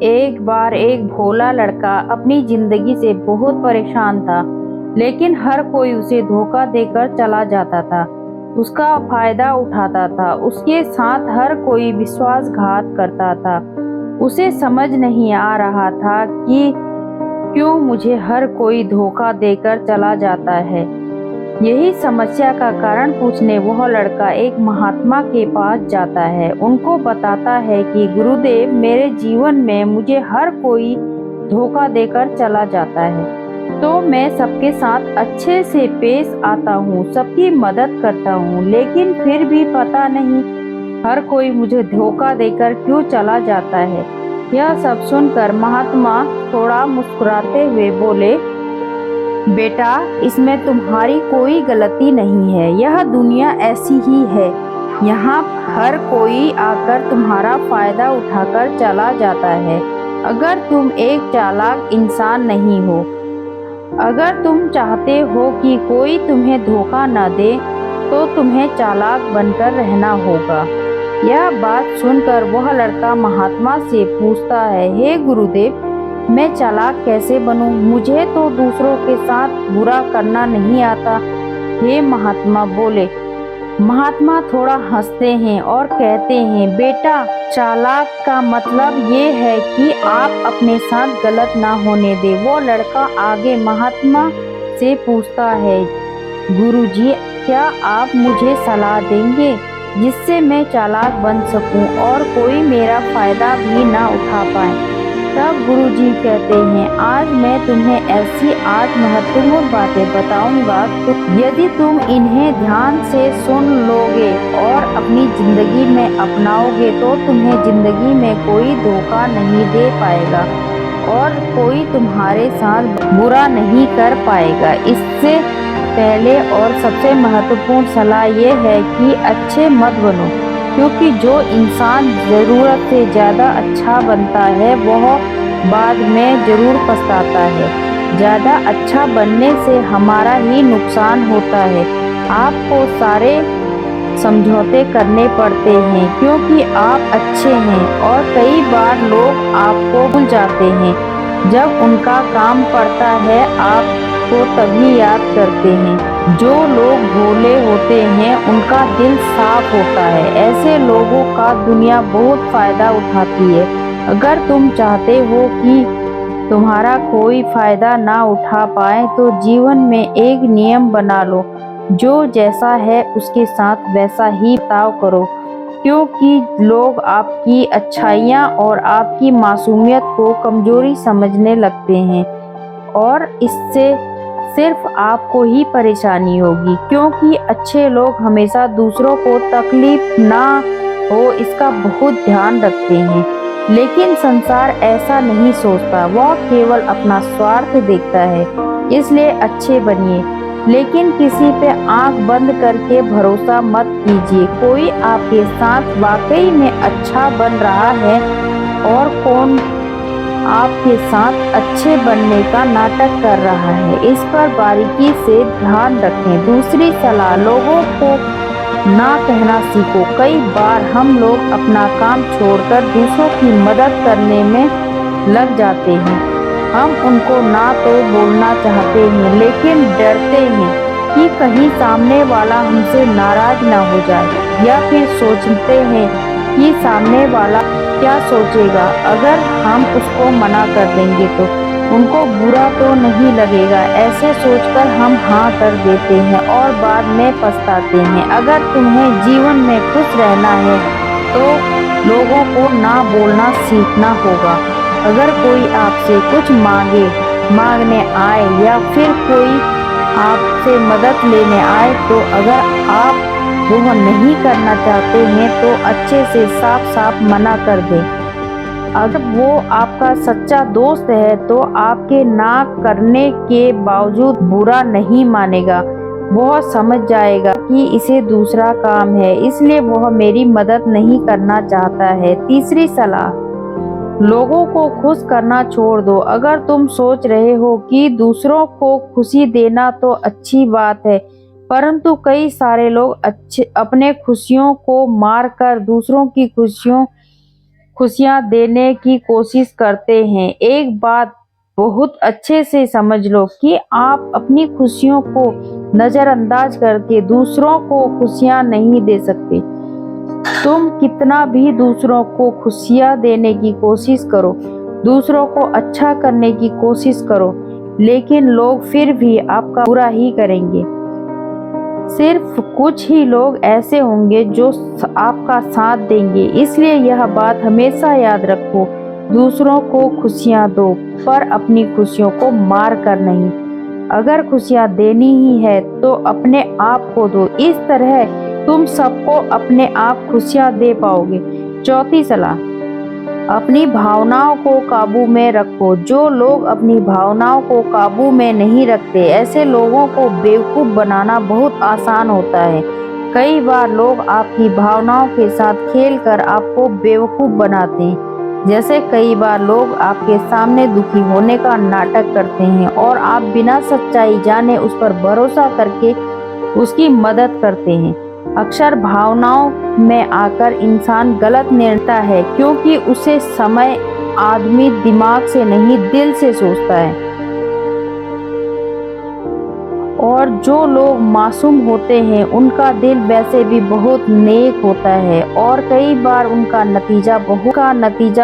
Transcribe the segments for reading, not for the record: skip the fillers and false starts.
एक बार एक भोला लड़का अपनी जिंदगी से बहुत परेशान था, लेकिन हर कोई उसे धोखा देकर चला जाता था। उसका फायदा उठाता था, उसके साथ हर कोई विश्वासघात करता था। उसे समझ नहीं आ रहा था कि क्यों मुझे हर कोई धोखा देकर चला जाता है। यही समस्या का कारण पूछने वह लड़का एक महात्मा के पास जाता है। उनको बताता है कि गुरुदेव, मेरे जीवन में मुझे हर कोई धोखा देकर चला जाता है, तो मैं सबके साथ अच्छे से पेश आता हूँ, सबकी मदद करता हूँ, लेकिन फिर भी पता नहीं हर कोई मुझे धोखा देकर क्यों चला जाता है। यह सब सुनकर महात्मा थोड़ा मुस्कुराते हुए बोले, बेटा, इसमें तुम्हारी कोई गलती नहीं है। यह दुनिया ऐसी ही है। यहाँ हर कोई आकर तुम्हारा फायदा उठाकर चला जाता है। अगर तुम एक चालाक इंसान नहीं हो, अगर तुम चाहते हो कि कोई तुम्हें धोखा न दे, तो तुम्हें चालाक बनकर रहना होगा। यह बात सुनकर वह लड़का महात्मा से पूछता है, हे गुरुदेव, मैं चालाक कैसे बनूं? मुझे तो दूसरों के साथ बुरा करना नहीं आता। हे महात्मा बोले। महात्मा थोड़ा हंसते हैं और कहते हैं, बेटा, चालाक का मतलब ये है कि आप अपने साथ गलत ना होने दे। वो लड़का आगे महात्मा से पूछता है, गुरुजी, क्या आप मुझे सलाह देंगे जिससे मैं चालाक बन सकूं और कोई मेरा फायदा भी ना उठा पाए? तब गुरुजी कहते हैं, आज मैं तुम्हें ऐसी 8 महत्वपूर्ण बातें बताऊंगा, तो यदि तुम इन्हें ध्यान से सुन लोगे और अपनी जिंदगी में अपनाओगे, तो तुम्हें जिंदगी में कोई धोखा नहीं दे पाएगा और कोई तुम्हारे साथ बुरा नहीं कर पाएगा। इससे पहले और सबसे महत्वपूर्ण सलाह ये है कि अच्छे मत बनो, क्योंकि जो इंसान ज़रूरत से ज़्यादा अच्छा बनता है वह बाद में ज़रूर पछताता है। ज़्यादा अच्छा बनने से हमारा ही नुकसान होता है। आपको सारे समझौते करने पड़ते हैं क्योंकि आप अच्छे हैं, और कई बार लोग आपको भूल जाते हैं। जब उनका काम पड़ता है, आपको तभी याद करते हैं। जो लोग भोले होते हैं उनका दिल साफ होता है। ऐसे लोगों का दुनिया बहुत फायदा उठाती है। अगर तुम चाहते हो कि तुम्हारा कोई फायदा ना उठा पाए, तो जीवन में एक नियम बना लो, जो जैसा है उसके साथ वैसा ही बर्ताव करो, क्योंकि लोग आपकी अच्छाइयाँ और आपकी मासूमियत को कमजोरी समझने लगते हैं, और इससे सिर्फ आपको ही परेशानी होगी, क्योंकि अच्छे लोग हमेशा दूसरों को तकलीफ ना हो इसका बहुत ध्यान रखते हैं। लेकिन संसार ऐसा नहीं सोचता, वह केवल अपना स्वार्थ देखता है। इसलिए अच्छे बनिए, लेकिन किसी पे आंख बंद करके भरोसा मत कीजिए। कोई आपके साथ वाकई में अच्छा बन रहा है और कौन आपके साथ अच्छे बनने का नाटक कर रहा है, इस पर बारीकी से ध्यान रखें। दूसरी सलाह, लोगों को ना कहना सीखो। कई बार हम लोग अपना काम छोड़कर दूसरों की मदद करने में लग जाते हैं। हम उनको ना तो बोलना चाहते हैं, लेकिन डरते हैं कि कहीं सामने वाला हमसे नाराज ना हो जाए, या फिर सोचते हैं कि सामने वाला क्या सोचेगा अगर हम उसको मना कर देंगे, तो उनको बुरा तो नहीं लगेगा। ऐसे सोचकर हम हाँ कर देते हैं और बाद में पछताते हैं। अगर तुम्हें जीवन में खुश रहना है, तो लोगों को ना बोलना सीखना होगा। अगर कोई आपसे कुछ मांगने आए, या फिर कोई आपसे मदद लेने आए, तो अगर आप वह नहीं करना चाहते हैं, तो अच्छे से साफ साफ मना कर दें। अगर वो आपका सच्चा दोस्त है, तो आपके ना करने के बावजूद बुरा नहीं मानेगा। वह समझ जाएगा कि इसे दूसरा काम है, इसलिए वह मेरी मदद नहीं करना चाहता है। तीसरी सलाह, लोगों को खुश करना छोड़ दो। अगर तुम सोच रहे हो कि दूसरों को खुशी देना तो अच्छी बात है, परंतु कई सारे लोग अपने खुशियों को मार कर दूसरों की खुशियों खुशियां देने की कोशिश करते हैं। एक बात बहुत अच्छे से समझ लो कि आप अपनी खुशियों को नजरअंदाज करके दूसरों को खुशियां नहीं दे सकते। तुम कितना भी दूसरों को खुशियां देने की कोशिश करो, दूसरों को अच्छा करने की कोशिश करो, लेकिन लोग फिर भी आपका बुरा ही करेंगे। सिर्फ कुछ ही लोग ऐसे होंगे जो आपका साथ देंगे। इसलिए यह बात हमेशा याद रखो, दूसरों को खुशियां दो, पर अपनी खुशियों को मार कर नहीं। अगर खुशियां देनी ही है तो अपने आप को दो। इस तरह तुम सबको अपने आप खुशियां दे पाओगे। चौथी सलाह, अपनी भावनाओं को काबू में रखो। जो लोग अपनी भावनाओं को काबू में नहीं रखते, ऐसे लोगों को बेवकूफ बनाना बहुत आसान होता है। कई बार लोग आपकी भावनाओं के साथ खेलकर आपको बेवकूफ बनाते हैं। जैसे कई बार लोग आपके सामने दुखी होने का नाटक करते हैं और आप बिना सच्चाई जाने उस पर भरोसा करके उसकी मदद करते हैं। अक्सर भावनाओं में आकर इंसान गलत निर्णय है, क्योंकि उसे समय आदमी दिमाग से नहीं दिल से सोचता है। और जो लोग मासूम होते हैं उनका दिल वैसे भी बहुत नेक होता है और कई बार उनका नतीजा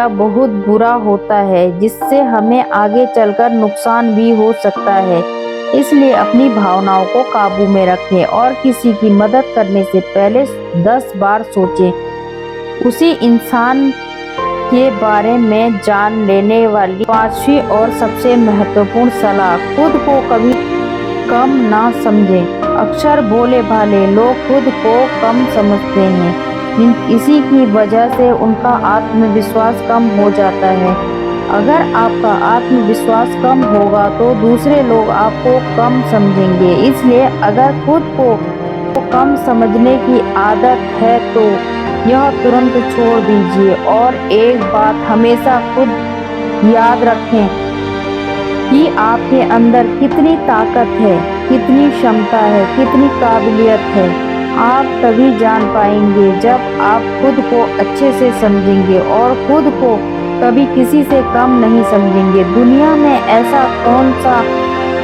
बहुत बुरा होता है, जिससे हमें आगे चलकर नुकसान भी हो सकता है। इसलिए अपनी भावनाओं को काबू में रखें और किसी की मदद करने से पहले 10 बार सोचें। उसी इंसान के बारे में जान लेने वाली पांचवी और सबसे महत्वपूर्ण सलाह, खुद को कभी कम ना समझें। अक्सर भोले भाले लोग खुद को कम समझते हैं। इसी की वजह से उनका आत्मविश्वास कम हो जाता है। अगर आपका आत्मविश्वास कम होगा तो दूसरे लोग आपको कम समझेंगे। इसलिए अगर खुद को कम समझने की आदत है तो यह तुरंत छोड़ दीजिए। और एक बात हमेशा खुद याद रखें कि आपके अंदर कितनी ताकत है, कितनी क्षमता है, कितनी काबिलियत है। आप तभी जान पाएंगे जब आप खुद को अच्छे से समझेंगे और खुद को कभी किसी से कम नहीं समझेंगे। दुनिया में ऐसा कौन सा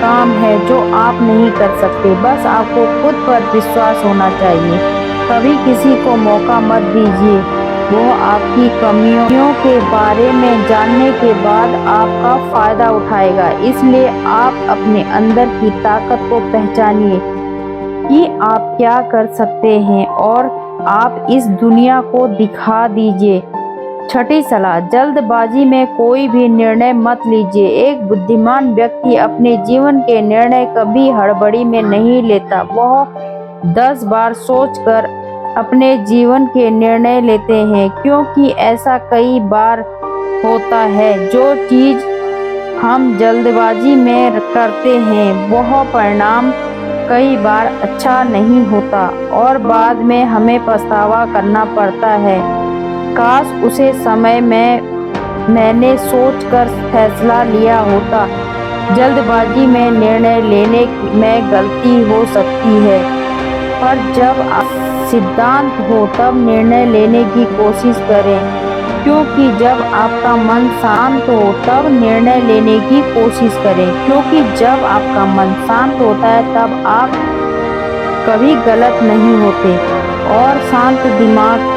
काम है जो आप नहीं कर सकते, बस आपको खुद पर विश्वास होना चाहिए। कभी किसी को मौका मत दीजिए। वो आपकी कमियों के बारे में जानने के बाद आपका फायदा उठाएगा। इसलिए आप अपने अंदर की ताकत को पहचानिए कि आप क्या कर सकते हैं और आप इस दुनिया को दिखा दीजिए। छठी सलाह, जल्दबाजी में कोई भी निर्णय मत लीजिए। एक बुद्धिमान व्यक्ति अपने जीवन के निर्णय कभी हड़बड़ी में नहीं लेता। वह 10 बार सोचकर अपने जीवन के निर्णय लेते हैं, क्योंकि ऐसा कई बार होता है जो चीज हम जल्दबाजी में करते हैं वह परिणाम कई बार अच्छा नहीं होता और बाद में हमें पछतावा करना पड़ता है। काश उसे समय में मैंने सोचकर फैसला लिया होता। जल्दबाजी में निर्णय लेने में गलती हो सकती है, पर जब सिद्धांत हो तब निर्णय लेने की कोशिश करें, क्योंकि जब आपका मन शांत हो तब निर्णय लेने की कोशिश करें, क्योंकि जब आपका मन शांत होता है तब आप कभी गलत नहीं होते और शांत दिमाग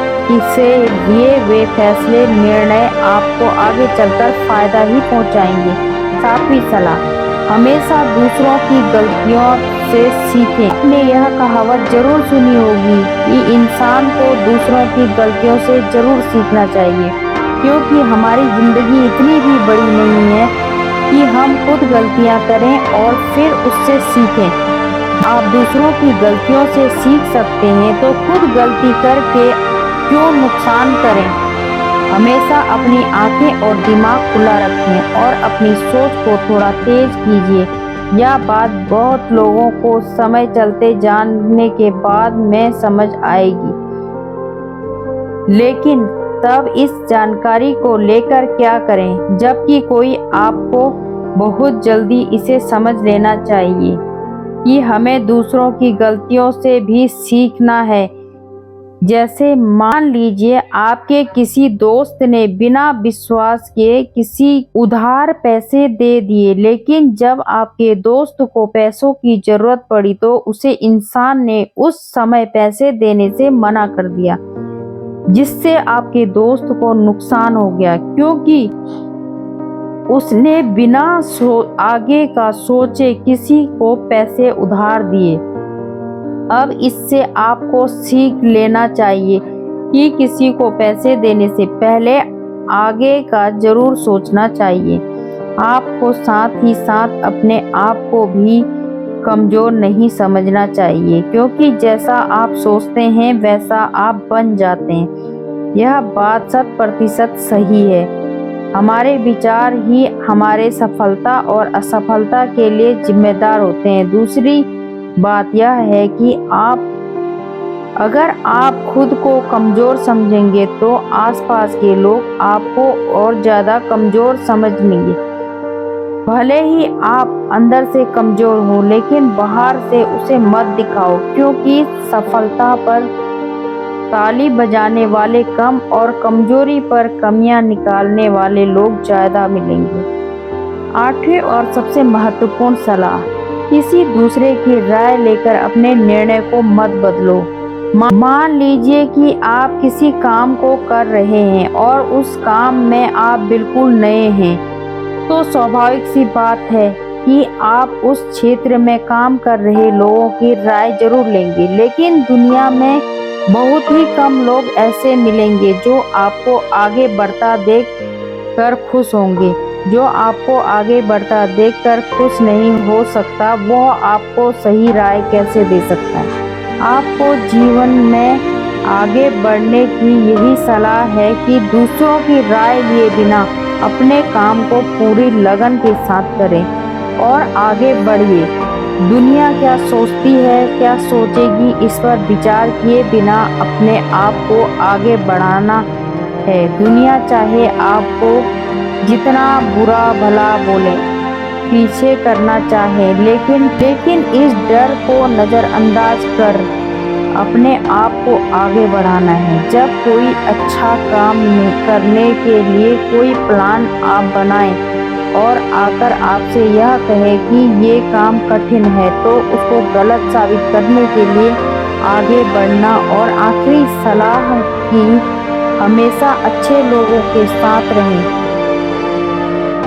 से लिए हुए फैसले निर्णय आपको आगे चलकर फायदा ही पहुंचाएंगे। सातवीं सलाह, हमेशा दूसरों की गलतियों से सीखें। आपने यह कहावत जरूर सुनी होगी कि इंसान को दूसरों की गलतियों से जरूर सीखना चाहिए, क्योंकि हमारी जिंदगी इतनी भी बड़ी नहीं है कि हम खुद गलतियां करें और फिर उससे सीखें। आप दूसरों की गलतियों से सीख सकते हैं तो खुद गलती करके क्यों नुकसान करें। हमेशा अपनी आंखें और दिमाग खुला रखें और अपनी सोच को थोड़ा तेज कीजिए। यह बात बहुत लोगों को समय चलते जानने के बाद में समझ आएगी, लेकिन तब इस जानकारी को लेकर क्या करें, जबकि कोई आपको बहुत जल्दी इसे समझ लेना चाहिए कि हमें दूसरों की गलतियों से भी सीखना है। जैसे मान लीजिए आपके किसी दोस्त ने बिना विश्वास के किसी उधार पैसे दे दिए, लेकिन जब आपके दोस्त को पैसों की जरूरत पड़ी तो उसे इंसान ने उस समय पैसे देने से मना कर दिया, जिससे आपके दोस्त को नुकसान हो गया, क्योंकि उसने बिना आगे का सोचे किसी को पैसे उधार दिए। अब इससे आपको सीख लेना चाहिए कि किसी को पैसे देने से पहले आगे का जरूर सोचना चाहिए। आपको साथ ही साथ अपने आप को भी कमजोर नहीं समझना चाहिए, क्योंकि जैसा आप सोचते हैं वैसा आप बन जाते हैं। यह बात 100% सही है। हमारे विचार ही हमारे सफलता और असफलता के लिए जिम्मेदार होते हैं। दूसरी बात यह है कि अगर आप खुद को कमजोर समझेंगे तो आसपास के लोग आपको और ज्यादा कमजोर समझेंगे। भले ही आप अंदर से कमजोर हो, लेकिन बाहर से उसे मत दिखाओ, क्योंकि सफलता पर ताली बजाने वाले कम और कमजोरी पर कमियां निकालने वाले लोग ज्यादा मिलेंगे। 8वीं और सबसे महत्वपूर्ण सलाह, किसी दूसरे की राय लेकर अपने निर्णय को मत बदलो। मान लीजिए कि आप किसी काम को कर रहे हैं और उस काम में आप बिल्कुल नए हैं, तो स्वाभाविक सी बात है कि आप उस क्षेत्र में काम कर रहे लोगों की राय जरूर लेंगे। लेकिन दुनिया में बहुत ही कम लोग ऐसे मिलेंगे जो आपको आगे बढ़ता देख कर खुश होंगे। जो आपको आगे बढ़ता देखकर खुश नहीं हो सकता, वो आपको सही राय कैसे दे सकता है। आपको जीवन में आगे बढ़ने की यही सलाह है कि दूसरों की राय लिए बिना अपने काम को पूरी लगन के साथ करें और आगे बढ़िए। दुनिया क्या सोचती है, क्या सोचेगी, इस पर विचार किए बिना अपने आप को आगे बढ़ाना है। दुनिया चाहे आपको जितना बुरा भला बोले, पीछे करना चाहे, लेकिन इस डर को नजरअंदाज कर अपने आप को आगे बढ़ाना है। जब कोई अच्छा काम करने के लिए कोई प्लान आप बनाएं और आकर आपसे यह कहे कि ये काम कठिन है, तो उसको गलत साबित करने के लिए आगे बढ़ना। और आखिरी सलाह कि हमेशा अच्छे लोगों के साथ रहें।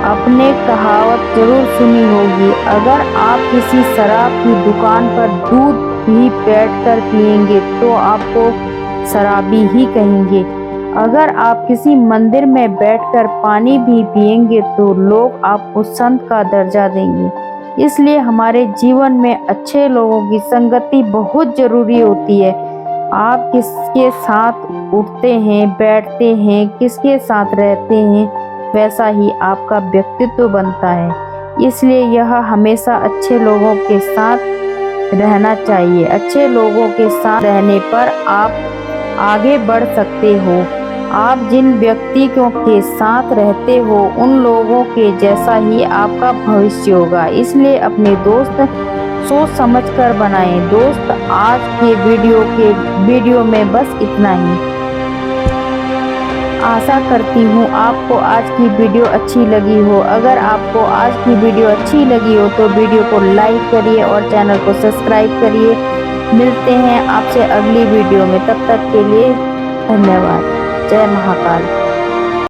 आपने कहावत जरूर सुनी होगी, अगर आप किसी शराब की दुकान पर दूध भी बैठकर पिएंगे तो आपको शराबी ही कहेंगे। अगर आप किसी मंदिर में बैठकर पानी भी पिएंगे तो लोग आपको संत का दर्जा देंगे। इसलिए हमारे जीवन में अच्छे लोगों की संगति बहुत जरूरी होती है। आप किसके साथ उठते हैं, बैठते हैं, किसके साथ रहते हैं, वैसा ही आपका व्यक्तित्व बनता है। इसलिए यह हमेशा अच्छे लोगों के साथ रहना चाहिए। अच्छे लोगों के साथ रहने पर आप आगे बढ़ सकते हो। आप जिन व्यक्तियों के साथ रहते हो उन लोगों के जैसा ही आपका भविष्य होगा। इसलिए अपने दोस्त सोच समझकर बनाएं। दोस्त, आज के वीडियो में बस इतना ही। आशा करती हूँ आपको आज की वीडियो अच्छी लगी हो। अगर आपको आज की वीडियो अच्छी लगी हो तो वीडियो को लाइक करिए और चैनल को सब्सक्राइब करिए। मिलते हैं आपसे अगली वीडियो में, तब तक के लिए धन्यवाद। जय महाकाल।